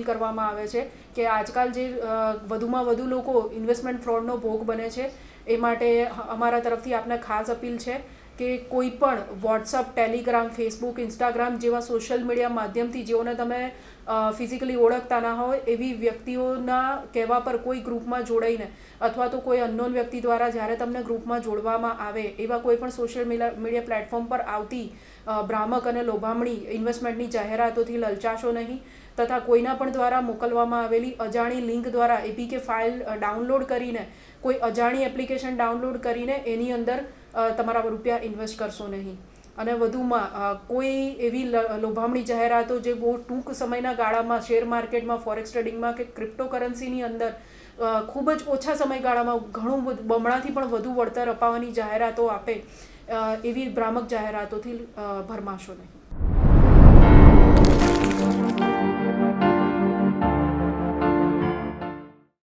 કરવામાં આવે છે કે આજકાલ જે વધુમાં વધુ લોકો ઇન્વેસ્ટમેન્ટ ફ્રોડનો ભોગ બને છે, એ માટે અમારા તરફથી આપને ખાસ અપીલ છે કે કોઈ પણ વોટ્સઅપ, ટેલિગ્રામ, ફેસબુક, ઇન્સ્ટાગ્રામ જેવા સોશિયલ મીડિયા માધ્યમથી જેઓને તમે ફિઝિકલી ઓળખતા ના હોય એવી વ્યક્તિઓના કહેવા પર કોઈ ગ્રુપમાં જોડાઈને અથવા તો કોઈ અનનોન વ્યક્તિ દ્વારા જ્યારે તમને ગ્રુપમાં જોડવામાં આવે એવા કોઈ પણ સોશિયલ મીડિયા પ્લેટફોર્મ પર આવતી ભ્રામક અને લોભામણી ઇન્વેસ્ટમેન્ટની જાહેરાતોથી લલચાશો નહીં તથા કોઈના પણ દ્વારા મોકલવામાં આવેલી અજાણી લિંક દ્વારા એપીકે ફાઇલ ડાઉનલોડ કરીને કોઈ અજાણી એપ્લિકેશન ડાઉનલોડ કરીને એની અંદર તમારા રૂપિયા ઇન્વેસ્ટ કરશો નહીં. અને વધુમાં કોઈ એવી લોભામણી જાહેરાતો જે બહુ ટૂંક સમયના ગાળામાં શેર માર્કેટમાં, ફોરેક્સ ટ્રેડિંગમાં કે ક્રિપ્ટોકરન્સીની અંદર ખૂબ જ ઓછા સમયગાળામાં ઘણું બમણાથી પણ વધુ વળતર અપાવવાની જાહેરાતો આપે એવી ભ્રામક જાહેરાતોથી ભરમાશો નહીં.